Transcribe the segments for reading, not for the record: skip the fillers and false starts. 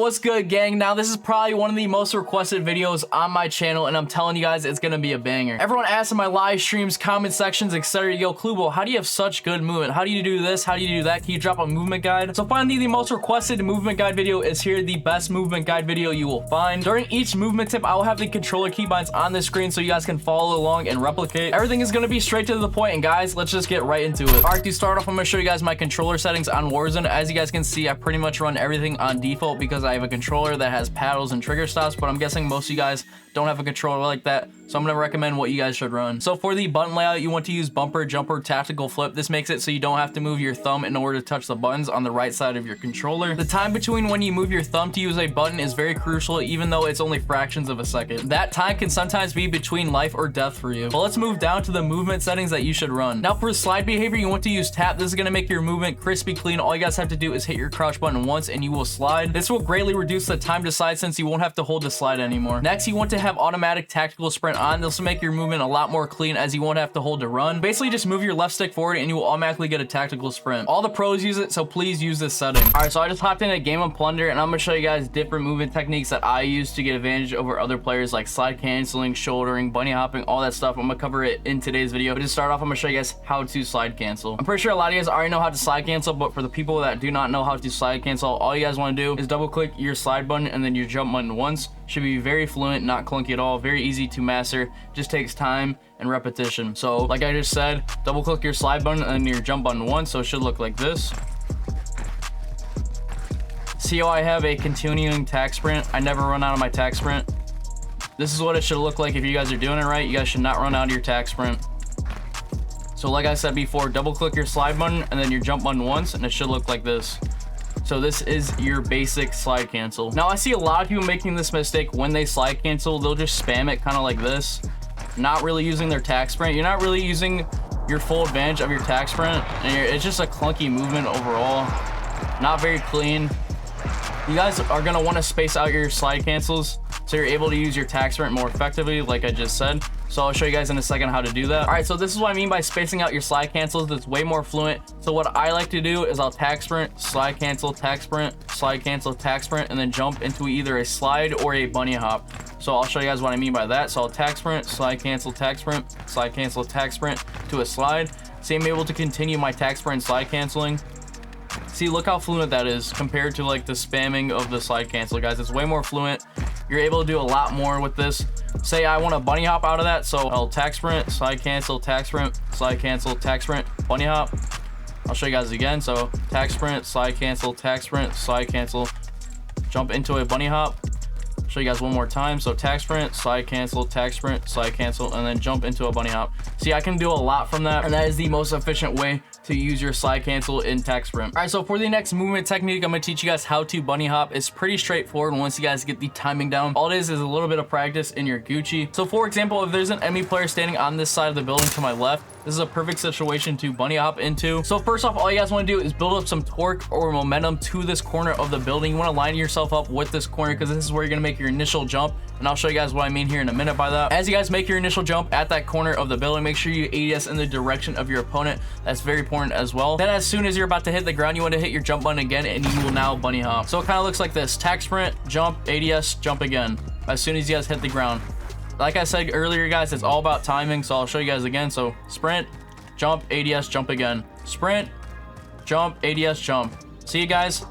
what's good, gang? Now this is probably one of the most requested videos on my channel, and I'm telling you guys it's gonna be a banger. Everyone asks in my live streams, comment sections, etc. Yo, Klubo, how do you have such good movement? How do you do this? How do you do that? Can you drop a movement guide? So finally, the most requested movement guide video is here, the best movement guide video you will find. During each movement tip, I will have the controller keybinds on the screen so you guys can follow along and replicate. Everything is gonna be straight to the point, and guys, let's just get right into it. All right, to start off, I'm gonna show you guys my controller settings on Warzone. As you guys can see, I pretty much run everything on default because I have a controller that has paddles and trigger stops, but I'm guessing most of you guys don't have a controller like that, so I'm gonna recommend what you guys should run. So for the button layout, you want to use bumper, jumper, tactical flip. This makes it so you don't have to move your thumb in order to touch the buttons on the right side of your controller. The time between when you move your thumb to use a button is very crucial, even though it's only fractions of a second. That time can sometimes be between life or death for you. But let's move down to the movement settings that you should run. Now for slide behavior, you want to use tap. This is gonna make your movement crispy clean. All you guys have to do is hit your crouch button once and you will slide. This will greatly reduce the time to slide since you won't have to hold the slide anymore. Next, you want to have automatic tactical sprint on. This will make your movement a lot more clean as you won't have to hold to run. Basically, just move your left stick forward and you will automatically get a tactical sprint. All the pros use it, so please use this setting. All right, so I just hopped in a game of Plunder and I'm gonna show you guys different movement techniques that I use to get advantage over other players, like slide canceling, shouldering, bunny hopping, all that stuff. I'm gonna cover it in today's video. But to start off, I'm gonna show you guys how to slide cancel. I'm pretty sure a lot of you guys already know how to slide cancel, but for the people that do not know how to slide cancel, all you guys want to do is double click your slide button and then your jump button once. Should be very fluent, not clunky at all, very easy to master, just takes time and repetition. So like I just said, double click your slide button and your jump button once, so it should look like this. See how I have a continuing tack sprint? I never run out of my tack sprint. This is what it should look like if you guys are doing it right. You guys should not run out of your tack sprint. So like I said before, double click your slide button and then your jump button once, and it should look like this. So this is your basic slide cancel. Now I see a lot of people making this mistake when they slide cancel. They'll just spam it kind of like this, not really using their tack sprint. You're not really using your full advantage of your tack sprint, and it's just a clunky movement overall, not very clean. You guys are going to want to space out your slide cancels so you're able to use your tack sprint more effectively, like I just said. So I'll show you guys in a second how to do that. All right, so this is what I mean by spacing out your slide cancels. It's way more fluent. So what I like to do is I'll tack sprint, slide cancel, tack sprint, slide cancel, tack sprint, and then jump into either a slide or a bunny hop. So I'll show you guys what I mean by that. So I'll tack sprint, slide cancel, tack sprint, slide cancel, tack sprint to a slide. So I'm able to continue my tack sprint and slide canceling. See, look how fluent that is compared to like the spamming of the slide cancel, guys. It's way more fluent. You're able to do a lot more with this. Say I want to bunny hop out of that, so I'll tack sprint, slide cancel, tack sprint, slide cancel, tack sprint, bunny hop. I'll show you guys again. So tack sprint, slide cancel, tack sprint, slide cancel, jump into a bunny hop. Show you guys one more time. So tack sprint, slide cancel, tack sprint, slide cancel, and then jump into a bunny hop. See, I can do a lot from that, and that is the most efficient way to use your slide cancel in tack sprint. All right, so for the next movement technique, I'm gonna teach you guys how to bunny hop. It's pretty straightforward once you guys get the timing down. All it is a little bit of practice in your Gucci. So for example, if there's an enemy player standing on this side of the building to my left, this is a perfect situation to bunny hop into. So first off, all you guys want to do is build up some torque or momentum to this corner of the building. You want to line yourself up with this corner because this is where you're going to make your initial jump. And I'll show you guys what I mean here in a minute by that. As you guys make your initial jump at that corner of the building, make sure you ADS in the direction of your opponent. That's very important as well. Then as soon as you're about to hit the ground, you want to hit your jump button again and you will now bunny hop. So it kind of looks like this: tack sprint, jump, ADS, jump again as soon as you guys hit the ground. Like I said earlier, guys, it's all about timing, so I'll show you guys again. So sprint, jump, ADS, jump again. Sprint, jump, ADS, jump. See you guys?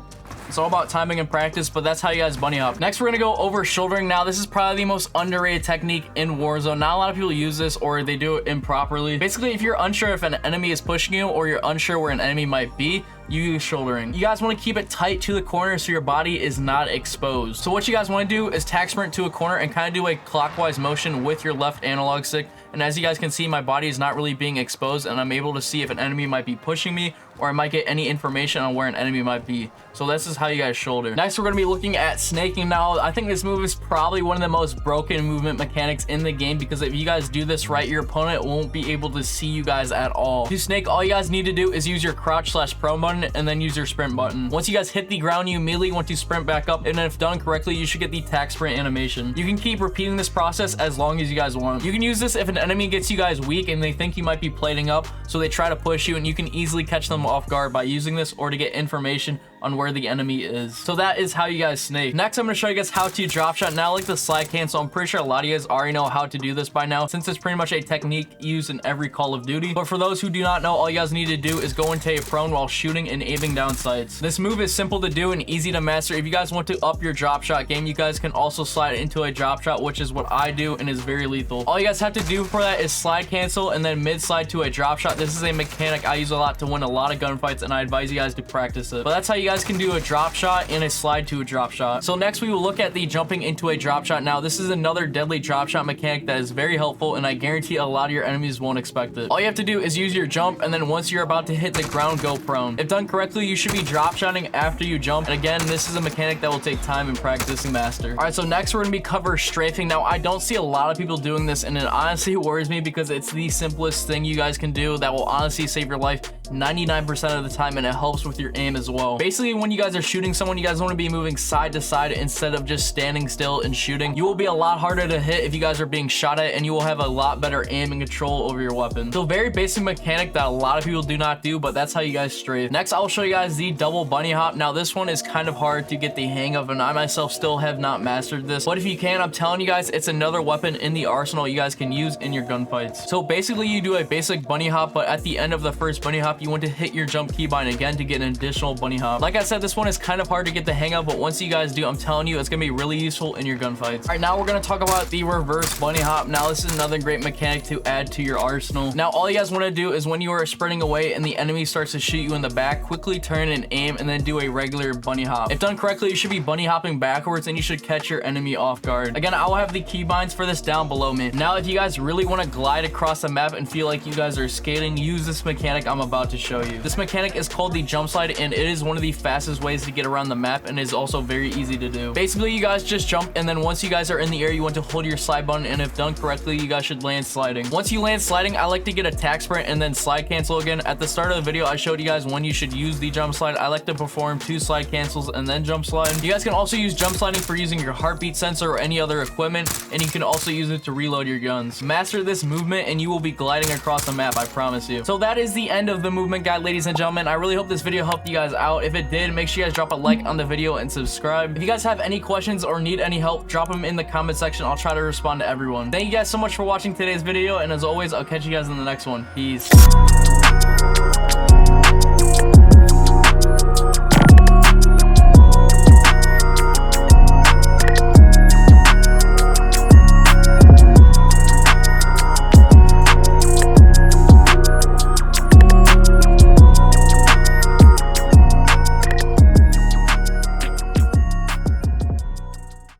It's all about timing and practice, but that's how you guys bunny hop. Next, we're gonna go over shouldering. Now, this is probably the most underrated technique in Warzone. Not a lot of people use this, or they do it improperly. Basically, if you're unsure if an enemy is pushing you, or you're unsure where an enemy might be, you use shouldering. You guys want to keep it tight to the corner so your body is not exposed. So what you guys want to do is tack sprint to a corner and kind of do a clockwise motion with your left analog stick. And as you guys can see, my body is not really being exposed, and I'm able to see if an enemy might be pushing me, or I might get any information on where an enemy might be. So this is how you guys shoulder. Next, we're going to be looking at snaking. Now, I think this move is probably one of the most broken movement mechanics in the game, because if you guys do this right, your opponent won't be able to see you guys at all. To snake, all you guys need to do is use your crouch/prone button and then use your sprint button. Once you guys hit the ground, you immediately want to sprint back up, and if done correctly, you should get the tack sprint animation. You can keep repeating this process as long as you guys want. You can use this if an enemy gets you guys weak and they think you might be plating up, so they try to push you, and you can easily catch them off guard by using this, or to get information on where the enemy is. So that is how you guys snake. Next, I'm going to show you guys how to drop shot. Now, I like the slide cancel. I'm pretty sure a lot of you guys already know how to do this by now, since it's pretty much a technique used in every Call of Duty. But for those who do not know, all you guys need to do is go into a prone while shooting and aiming down sights. This move is simple to do and easy to master. If you guys want to up your drop shot game, you guys can also slide into a drop shot, which is what I do and is very lethal. All you guys have to do for that is slide cancel and then mid slide to a drop shot. This is a mechanic I use a lot to win a lot of gunfights, and I advise you guys to practice it. But that's how you guys can do a drop shot and a slide to a drop shot. So next we will look at the jumping into a drop shot. Now, this is another deadly drop shot mechanic that is very helpful, and I guarantee a lot of your enemies won't expect it. All you have to do is use your jump, and then once you're about to hit the ground, go prone. If done correctly, you should be drop shotting after you jump. And again, this is a mechanic that will take time and practice to master. All right, so next we're gonna be cover strafing. Now, I don't see a lot of people doing this, and it honestly worries me because it's the simplest thing you guys can do that will honestly save your life 99% of the time, and it helps with your aim as well. Basically, when you guys are shooting someone, you guys want to be moving side to side instead of just standing still and shooting. You will be a lot harder to hit if you guys are being shot at, and you will have a lot better aim and control over your weapon. So very basic mechanic that a lot of people do not do, but that's how you guys strafe. Next, I'll show you guys the double bunny hop. Now, this one is kind of hard to get the hang of, and I myself still have not mastered this, but if you can, I'm telling you guys, it's another weapon in the arsenal you guys can use in your gunfights. So basically, you do a basic bunny hop, but at the end of the first bunny hop, you want to hit your jump keybind again to get an additional bunny hop. Like I said, this one is kind of hard to get the hang of, but once you guys do, I'm telling you, it's gonna be really useful in your gunfights. All right, now we're gonna talk about the reverse bunny hop. Now, this is another great mechanic to add to your arsenal. Now, all you guys want to do is when you are sprinting away and the enemy starts to shoot you in the back, quickly turn and aim and then do a regular bunny hop. If done correctly, you should be bunny hopping backwards and you should catch your enemy off guard. Again, I will have the keybinds for this down below me. Now, if you guys really want to glide across the map and feel like you guys are skating, use this mechanic I'm about to show you. This mechanic is called the jump slide, and it is one of the fastest ways to get around the map and is also very easy to do. Basically, you guys just jump, and then once you guys are in the air, you want to hold your slide button, and if done correctly, you guys should land sliding. Once you land sliding, I like to get a tack sprint and then slide cancel again. At the start of the video, I showed you guys when you should use the jump slide. I like to perform 2 slide cancels and then jump slide. You guys can also use jump sliding for using your heartbeat sensor or any other equipment, and you can also use it to reload your guns. Master this movement and you will be gliding across the map, I promise you. So that is the end of the movement guide, ladies and gentlemen. I really hope this video helped you guys out. If it did, make sure you guys drop a like on the video and subscribe. If you guys have any questions or need any help, drop them in the comment section. I'll try to respond to everyone. Thank you guys so much for watching today's video, and as always, I'll catch you guys in the next one. Peace.